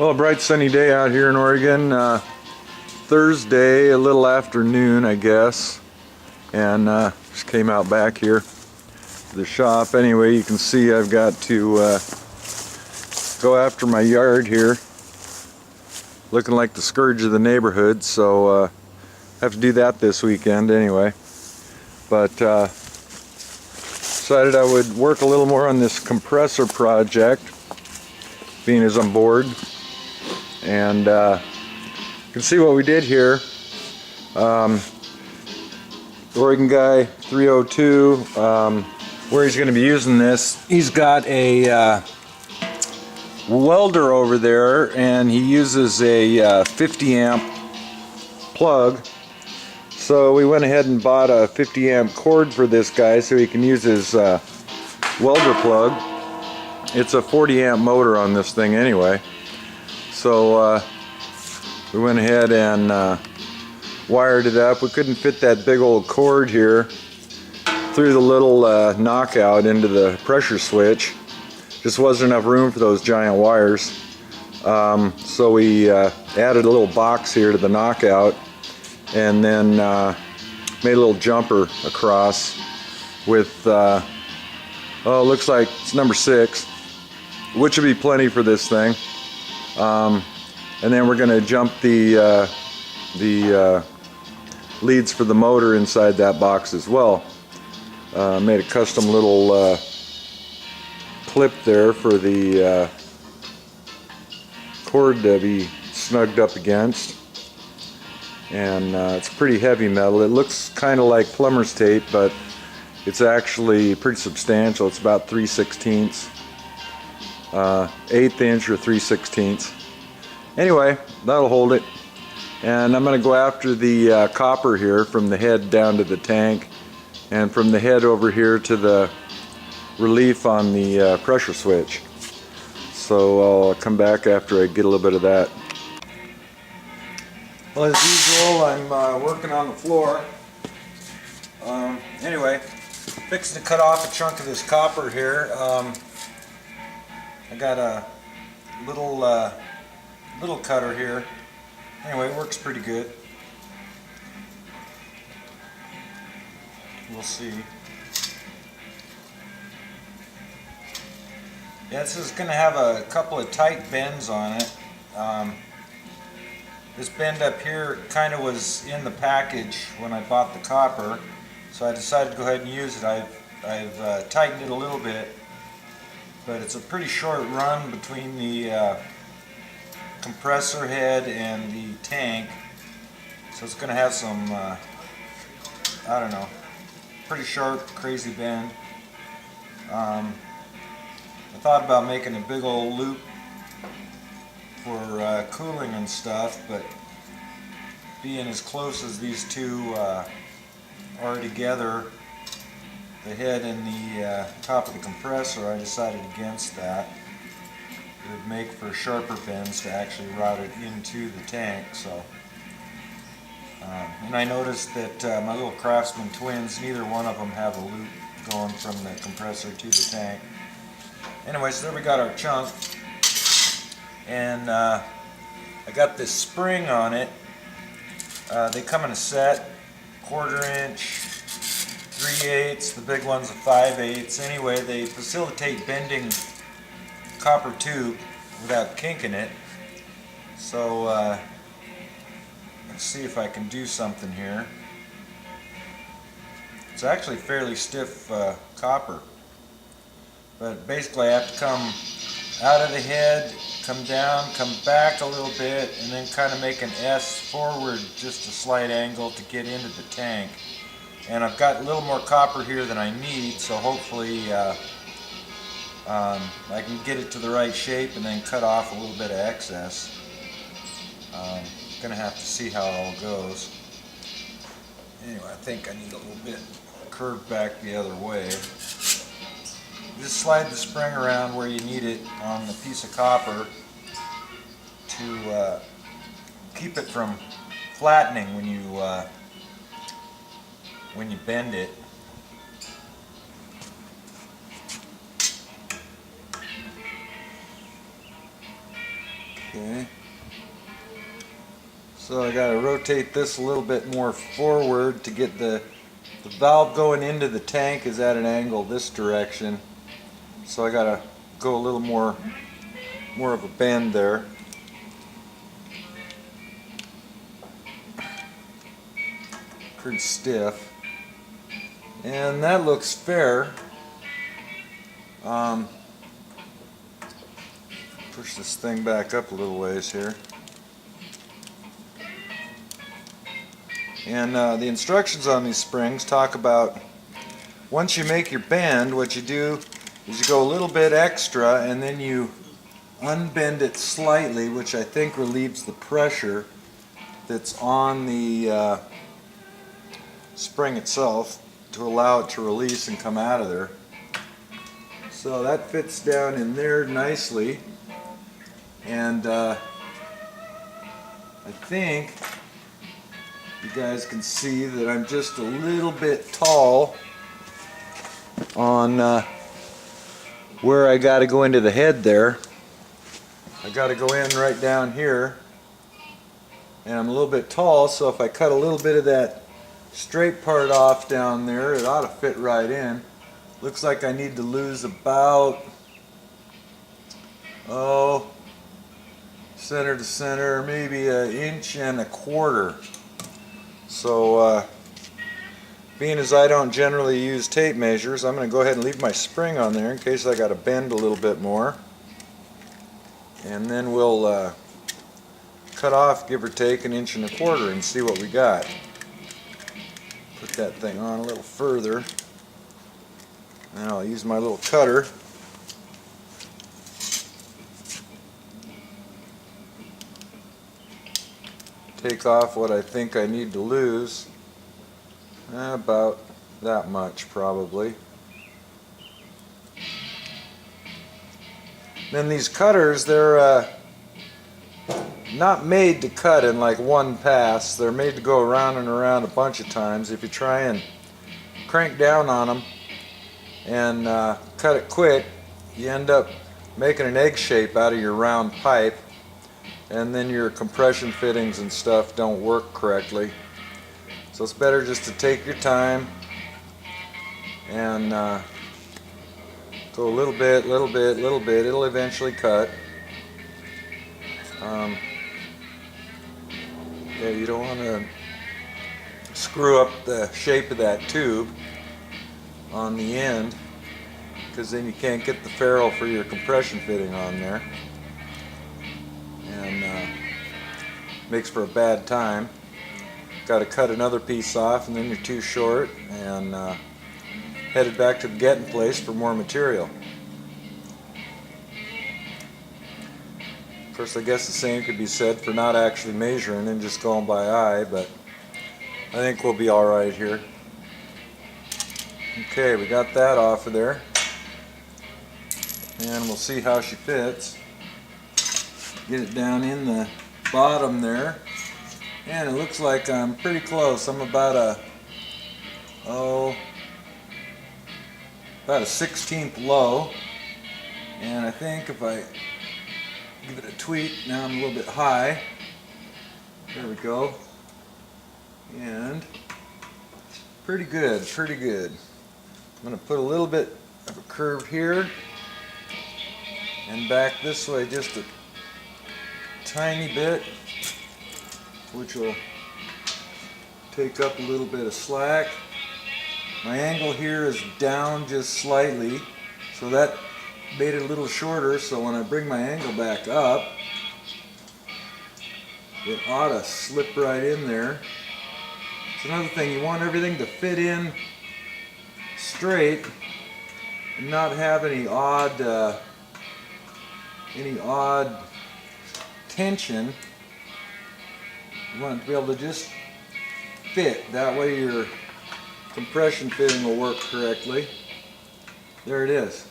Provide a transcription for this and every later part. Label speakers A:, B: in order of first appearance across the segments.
A: Well, a bright sunny day out here in Oregon. Thursday, a little afternoon, I guess, and just came out back here to the shop. Anyway, you can see I've got to go after my yard here, looking like the scourge of the neighborhood, so have to do that this weekend anyway. But decided I would work a little more on this compressor project, being as I'm bored. And you can see what we did here. Oregon Guy 302, where he's going to be using this, he's got a welder over there, and he uses a 50 amp plug. So we went ahead and bought a 50 amp cord for this guy so he can use his welder plug. It's a 40 amp motor on this thing anyway. So we went ahead and wired it up. We couldn't fit that big old cord here through the little knockout into the pressure switch. Just wasn't enough room for those giant wires. So we added a little box here to the knockout, and then made a little jumper across with, oh, it looks like it's number 6, which would be plenty for this thing. And then we're going to jump the leads for the motor inside that box as well. Made a custom little clip there for the cord to be snugged up against. And it's pretty heavy metal. It looks kind of like plumber's tape, but it's actually pretty substantial. It's about 3/16, 1/8 inch or 3/16. Anyway, that'll hold it. And I'm going to go after the copper here from the head down to the tank, and from the head over here to the relief on the pressure switch. So I'll come back after I get a little bit of that. Well, as usual, I'm working on the floor. Anyway, fixing to cut off a chunk of this copper here. I got a little cutter here. Anyway, it works pretty good. We'll see. Yeah, this is going to have a couple of tight bends on it. This bend up here kind of was in the package when I bought the copper, so I decided to go ahead and use it. I've tightened it a little bit, but it's a pretty short run between the compressor head and the tank, so it's going to have some, I don't know, pretty sharp, crazy bend. I thought about making a big old loop for cooling and stuff, but being as close as these two are together, the head and the top of the compressor, I decided against that. It would make for sharper bends to actually route it into the tank. So, and I noticed that my little Craftsman twins, neither one of them have a loop going from the compressor to the tank. Anyway, so there we got our chunk, and I got this spring on it. They come in a set, 1/4 inch, 3/8, the big one's a 5/8. Anyway, they facilitate bending copper tube without kinking it. So let's see if I can do something here. It's actually fairly stiff copper, but basically I have to come out of the head, come down, come back a little bit, and then kind of make an S forward, just a slight angle to get into the tank. And I've got a little more copper here than I need, so hopefully I can get it to the right shape and then cut off a little bit of excess. Gonna have to see how it all goes. Anyway, I think I need a little bit curved back the other way. Just slide the spring around where you need it on the piece of copper to keep it from flattening when you bend it. Okay. So I got to rotate this a little bit more forward to get the valve going into the tank is at an angle this direction. So I got to go a little more of a bend there. Pretty stiff. And that looks fair. Push this thing back up a little ways here. And the instructions on these springs talk about once you make your bend, what you do is you go a little bit extra and then you unbend it slightly, which I think relieves the pressure that's on the spring itself to allow it to release and come out of there. So that fits down in there nicely, and I think you guys can see that I'm just a little bit tall on where I got to go into the head there. I got to go in right down here, and I'm a little bit tall, so if I cut a little bit of that straight part off down there, it ought to fit right in. Looks like I need to lose about, center to center, maybe 1.25 inches. So being as I don't generally use tape measures, I'm going to go ahead and leave my spring on there in case I got to bend a little bit more. And then we'll cut off, give or take, 1.25 inches and see what we got. Put that thing on a little further. And I'll use my little cutter. Take off what I think I need to lose. About that much probably. Then these cutters, they're not made to cut in like one pass. They're made to go around and around a bunch of times. If you try and crank down on them and cut it quick, you end up making an egg shape out of your round pipe, and then your compression fittings and stuff don't work correctly. So it's better just to take your time and go a little bit, little bit, little bit. It'll eventually cut. Yeah, you don't want to screw up the shape of that tube on the end, because then you can't get the ferrule for your compression fitting on there, and makes for a bad time. Got to cut another piece off, and then you're too short, and headed back to the getting place for more material. Of course, I guess the same could be said for not actually measuring and just going by eye, but I think we'll be alright here. Okay, we got that off of there, and we'll see how she fits. Get it down in the bottom there, and it looks like I'm pretty close. I'm about a 1/16 low, and I think if I give it a tweak, now I'm a little bit high. There we go, and pretty good, pretty good. I'm going to put a little bit of a curve here and back this way just a tiny bit, which will take up a little bit of slack. My angle here is down just slightly, so that made it a little shorter, so when I bring my angle back up, it ought to slip right in there. It's another thing, you want everything to fit in straight and not have any odd tension. You want it to be able to just fit. That way your compression fitting will work correctly. There it is.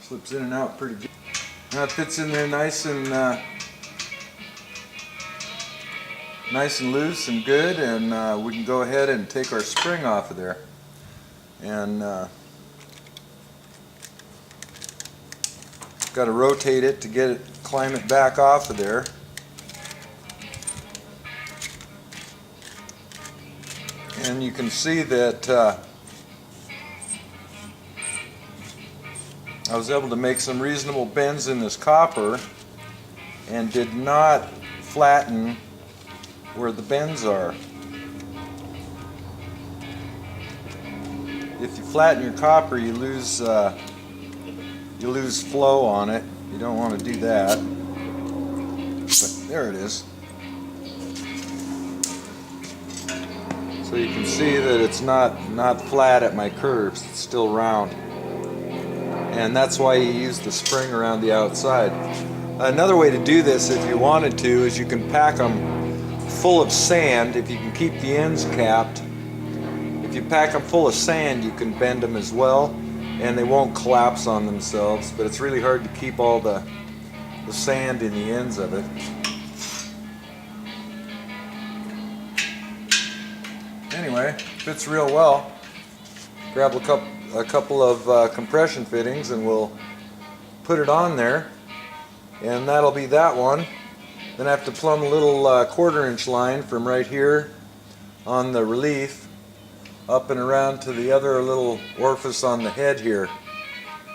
A: Slips in and out pretty good. Now it fits in there nice and loose and good, and we can go ahead and take our spring off of there. And got to rotate it to get it climb it back off of there. And you can see that I was able to make some reasonable bends in this copper and did not flatten where the bends are. If you flatten your copper, you lose flow on it. You don't want to do that. But there it is. So you can see that it's not flat at my curves. It's still round. And that's why you use the spring around the outside. Another way to do this, if you wanted to, is you can pack them full of sand. If you can keep the ends capped, if you pack them full of sand, you can bend them as well, and they won't collapse on themselves. But it's really hard to keep all the sand in the ends of it. Anyway, fits real well. Grab a couple of compression fittings and we'll put it on there, and that'll be that one. Then I have to plumb a little 1/4 inch line from right here on the relief up and around to the other little orifice on the head here.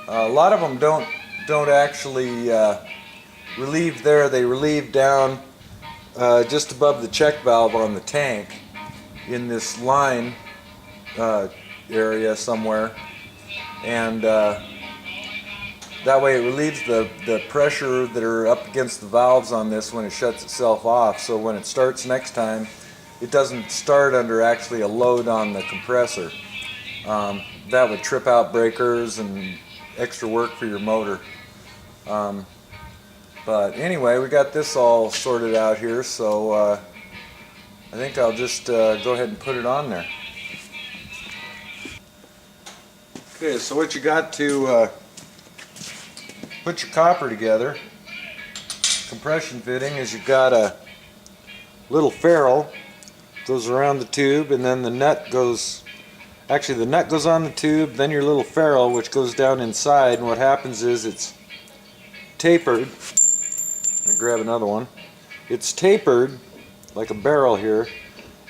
A: A lot of them don't actually relieve there. They relieve down just above the check valve on the tank in this line area somewhere, and that way it relieves the pressure that are up against the valves on this when it shuts itself off, so when it starts next time it doesn't start under actually a load on the compressor. That would trip out breakers and extra work for your motor. But anyway, we got this all sorted out here, so I think I'll just go ahead and put it on there. Okay, so what you got to put your copper together, compression fitting, is you've got a little ferrule goes around the tube, and then the nut goes, actually the nut goes on the tube, then your little ferrule which goes down inside, and what happens is it's tapered. I'll grab another one. It's tapered like a barrel here,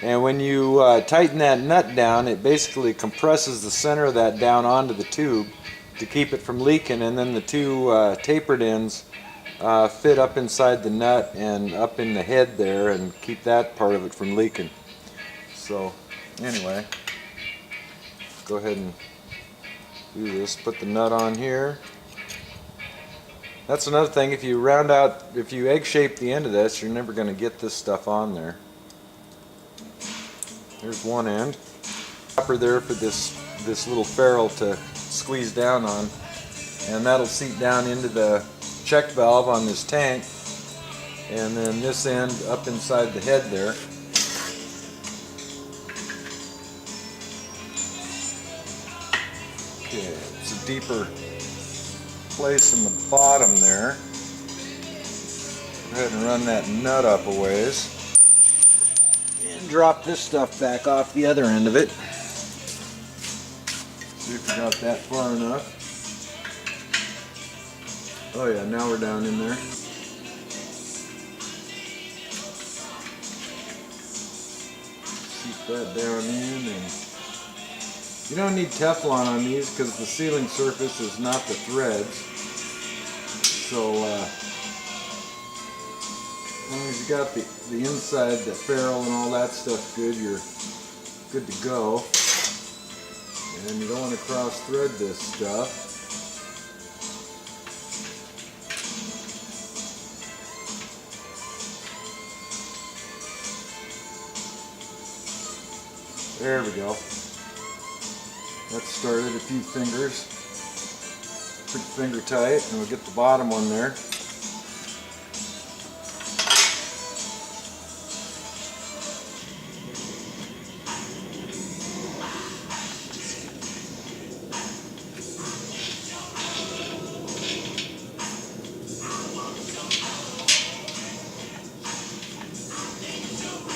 A: and when you tighten that nut down, it basically compresses the center of that down onto the tube to keep it from leaking, and then the two tapered ends fit up inside the nut and up in the head there and keep that part of it from leaking. So anyway, go ahead and do this. Put the nut on here. That's another thing, if you egg shape the end of this, you're never going to get this stuff on there. There's one end. Copper there for this little ferrule to squeeze down on, and that'll seat down into the check valve on this tank, and then this end up inside the head there. Okay, it's a deeper place in the bottom there. Go ahead and run that nut up a ways and drop this stuff back off the other end of it. See if we got that far enough. Oh yeah, now we're down in there. Keep that down in, and you don't need Teflon on these because the sealing surface is not the threads. So as long as you got the inside, the ferrule and all that stuff good, you're good to go. And you don't want to cross thread this stuff. There we go. That started a few fingers. Pretty finger tight, and we'll get the bottom one there.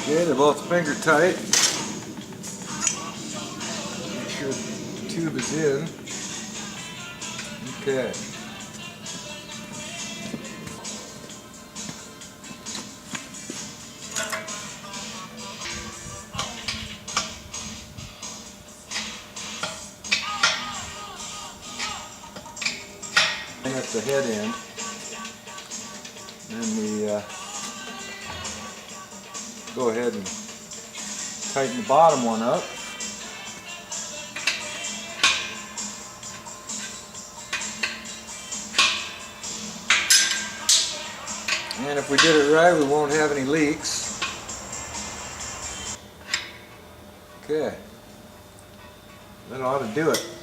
A: Okay, they're both finger tight. Make sure the tube is in. Okay. And that's the head end. And we go ahead and tighten the bottom one up. And if we did it right, we won't have any leaks. Okay, that ought to do it.